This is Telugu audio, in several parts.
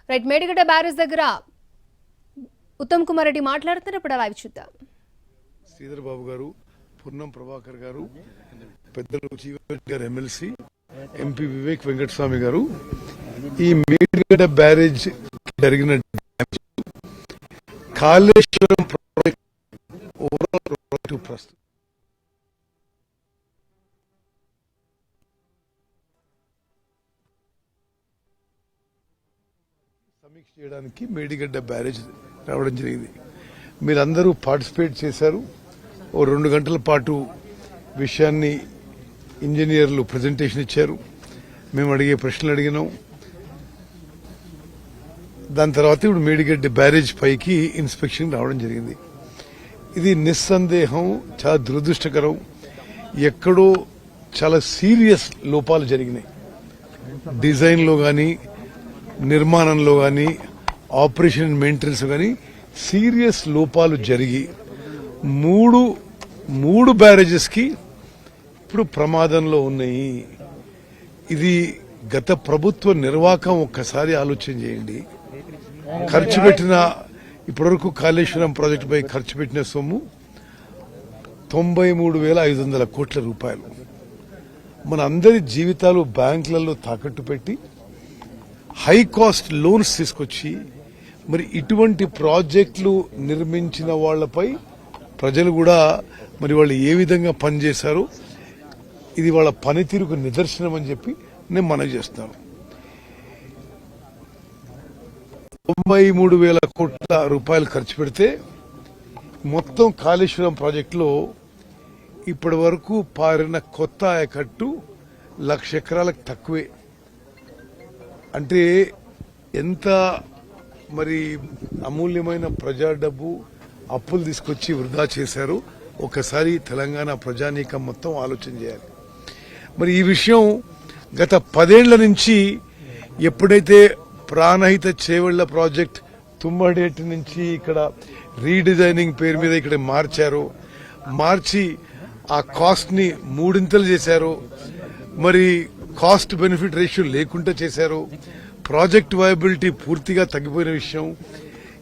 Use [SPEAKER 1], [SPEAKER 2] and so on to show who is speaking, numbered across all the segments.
[SPEAKER 1] రైట్, మేడిగడ్డ బ్యారేజ్ దగ్గర ఉత్తమ్ కుమార్ రెడ్డి మాట్లాడుతున్నారు. ఇప్పుడు లైవ్ చూద్దాం.
[SPEAKER 2] శ్రీధర్ బాబు గారు, పున్నం ప్రభాకర్ గారు, పెద్దలు జీవన్ గారు, ఎమ్మెల్సీ ఎంపీ వివేక్ వెంకటస్వామి గారు, ఈ మేడిగడ్డ బ్యారేజ్ జరిగిన కాళేశ్వరం ప్రాజెక్ట్ ఓవరాల్ ప్రాజెక్టు ప్రస్తుతం సమీక్ష చేయడానికి మేడిగడ్డ బ్యారేజ్ రావడం జరిగింది. మీరందరూ పార్టిసిపేట్ చేశారు. ఓ 2 గంటల పాటు విషయాన్ని ఇంజనీర్లు ప్రజెంటేషన్ ఇచ్చారు. మేము అడిగే ప్రశ్నలు అడిగినాం. దాని తర్వాత ఇప్పుడు మేడిగడ్డ బ్యారేజ్ పైకి ఇన్స్పెక్షన్ రావడం జరిగింది. ఇది నిస్సందేహం చాలా దురదృష్టకరం. ఎక్కడో చాలా సీరియస్ లోపాలు జరిగినాయి. డిజైన్లో కానీ, నిర్మాణంలో కానీ, ఆపరేషన్ మెయింటెనెన్స్ కానీ సీరియస్ లోపాలు జరిగి మూడు బ్యారేజెస్ కి ఇప్పుడు ప్రమాదంలో ఉన్నాయి. ఇది గత ప్రభుత్వ నిర్వాహకం ఒక్కసారి ఆలోచన చేయండి. ఖర్చు పెట్టిన ఇప్పటివరకు కాళేశ్వరం ప్రాజెక్టుపై ఖర్చు పెట్టిన సొమ్ము 93,500 కోట్ల రూపాయలు. మన అందరి జీవితాలు బ్యాంకులలో తాకట్టు పెట్టి హై కాస్ట్ లోన్స్ తీసుకొచ్చి మరి ఇటువంటి ప్రాజెక్టులు నిర్మించిన వాళ్లపై ప్రజలు కూడా మరి వాళ్ళు ఏ విధంగా పనిచేశారో ఇది వాళ్ళ పనితీరుకు నిదర్శనం అని చెప్పి నేను మనవి చేస్తున్నాను. 93,000 కోట్ల రూపాయలు ఖర్చు పెడితే మొత్తం కాళేశ్వరం ప్రాజెక్టులో ఇప్పటి వరకు పారిన కొత్త ఆయకట్టు 1,00,000 ఎకరాలకు తక్కువే. అంటే ఎంత మరి అమూల్యమైన ప్రజా డబ్బు అప్పులు తీసుకొచ్చి వృధా చేశారు. ఒకసారి తెలంగాణ ప్రజానీకం మొత్తం ఆలోచన చేయాలి. మరి ఈ విషయం గత 10 ఏళ్ల నుంచి ఎప్పుడైతే ప్రాణహిత చేవెళ్ల ప్రాజెక్ట్ తుమ్మడేటి నుంచి ఇక్కడ రీడిజైనింగ్ పేరు మీద ఇక్కడ మార్చి ఆ కాస్ట్ ని 3 చేశారు. మరి కాస్ట్ బెనిఫిట్ రేషియో లేకుండా చేశారు. ప్రాజెక్ట్ వయబిలిటీ పూర్తిగా తగ్గిపోయిన విషయం.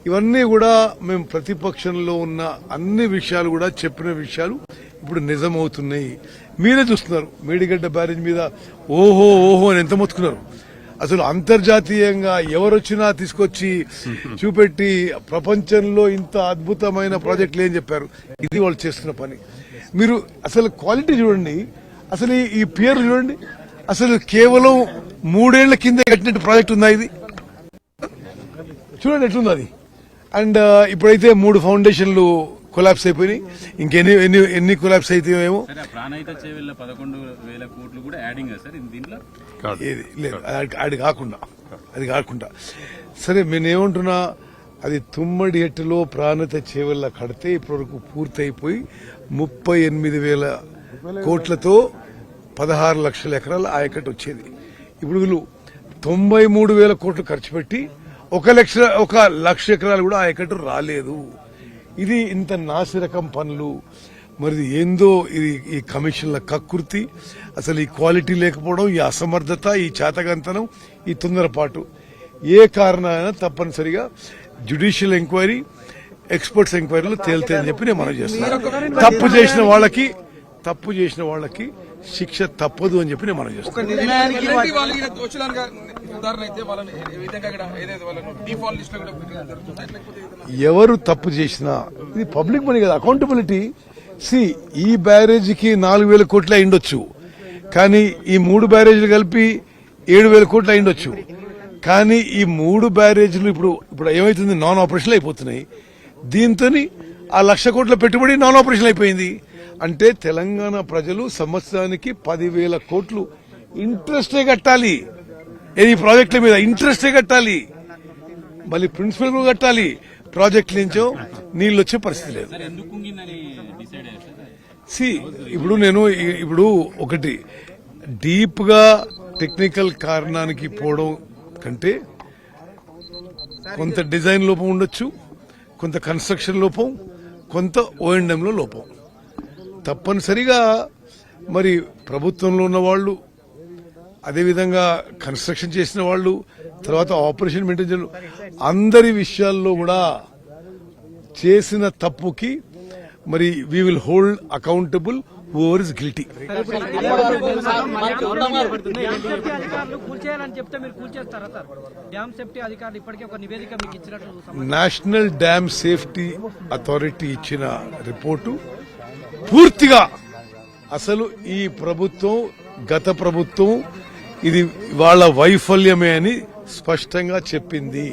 [SPEAKER 2] ఇవన్నీ కూడా మేము ప్రతిపక్షంలో ఉన్న అన్ని విషయాలు కూడా చెప్పిన విషయాలు ఇప్పుడు నిజమవుతున్నాయి. మీరే చూస్తున్నారు. మేడిగడ్డ బ్యారేజ్ మీద ఓహో అని ఎంత మొత్తుకున్నారు. అసలు అంతర్జాతీయంగా ఎవరొచ్చినా తీసుకొచ్చి చూపెట్టి ప్రపంచంలో ఇంత అద్భుతమైన ప్రాజెక్టులు ఏం చెప్పారు. ఇది వాళ్ళు చేస్తున్న పని. మీరు అసలు క్వాలిటీ చూడండి. అసలు ఈ పేర్లు చూడండి. అసలు కేవలం 3 ఏళ్ల కింద కట్టినట్టు ప్రాజెక్ట్ ఉందా ఇది? చూడండి ఎట్లుంది అది. అండ్ ఇప్పుడైతే 3 ఫౌండేషన్లు కొలాప్స్ అయిపోయినాయి. ఎన్ని కొలాప్స్ అయితాయేమో. అది కాకుండా సరే నేనేమంటున్నా, అది తుమ్మడి ఎట్టులో ప్రాణత చేవెళ్ళ కడితే ఇప్పటివరకు పూర్తయిపోయి 38,000 కోట్లతో 16 లక్షల ఎకరాల ఆయకట్టు వచ్చేది. ఇప్పుడు వీళ్ళు 93,000 కోట్లు ఖర్చు పెట్టి 1,00,000 ఎకరాలు కూడా ఆయకట్టు రాలేదు. ఇది ఇంత నాసిరకం పనులు. మరి ఏందో ఇది ఈ కమిషన్ల కకృతి, అసలు ఈ క్వాలిటీ లేకపోవడం, ఈ అసమర్థత, ఈ చేతగంతనం, ఈ తొందరపాటు ఏ కారణమైనా తప్పనిసరిగా జ్యుడిషియల్ ఎంక్వైరీ, ఎక్స్పర్ట్స్ ఎంక్వైరీలో తేలుతాయని చెప్పి నేను మనం చేస్తున్నాను. తప్పు చేసిన వాళ్ళకి శిక్ష తప్పదు అని చెప్పి నేను మనం చేస్తున్నాను. ఎవరు తప్పు చేసినా ఇది పబ్లిక్ మనీ కదా, అకౌంటబిలిటీ. ఈ బ్యారేజీకి 4,000 కోట్లు అయిండొచ్చు, కానీ ఈ 3 బ్యారేజీలు కలిపి 7,000 కోట్లు అయిండొచ్చు. కానీ ఈ 3 బ్యారేజీలు ఇప్పుడు ఏమైతుంది, నాన్ ఆపరేషన్లు అయిపోతున్నాయి. దీంతో ఆ 1,00,000 కోట్ల పెట్టుబడి నాన్ ఆపరేషన్ అయిపోయింది. అంటే తెలంగాణ ప్రజలు సంవత్సరానికి 10,000 కోట్లు ఇంట్రెస్టే కట్టాలి. ఈ ప్రాజెక్టుల మీద ఇంట్రెస్టే కట్టాలి, మళ్ళీ ప్రిన్సిపల్ కూడా కట్టాలి. ప్రాజెక్టుల నుంచో నీళ్ళు వచ్చే పరిస్థితి లేదు. ఇప్పుడు ఒకటి డీప్ గా టెక్నికల్ కారణానికి పోవడం కంటే కొంత డిజైన్ లోపం ఉండొచ్చు, కొంత కన్స్ట్రక్షన్ లోపం, కొంత O&M లో లోపం. తప్పనిసరిగా మరి ప్రభుత్వంలో ఉన్న వాళ్ళు, అదేవిధంగా కన్స్ట్రక్షన్ చేసిన వాళ్ళు, తర్వాత ఆపరేషన్ మెయింటైన్ అందరి విషయాల్లో కూడా చేసిన తప్పుకి మరి we will hold accountable over is guilty.
[SPEAKER 3] అధికారులు కూల్చేయాలని చెప్తే మీరు కూల్చేస్తారా సార్? డ్యామ్ సేఫ్టీ అధికారులు ఇప్పటికే ఒక నివేదిక మీకు ఇచ్చినట్లు
[SPEAKER 2] నేషనల్ డ్యామ్ సేఫ్టీ అథారిటీ ఇచ్చిన రిపోర్టు పూర్తిగా అసలు ఈ ప్రభుత్వం, గత ప్రభుత్వం ఇది వాళ్ళ వైఫల్యమే అని స్పష్టంగా చెప్పింది.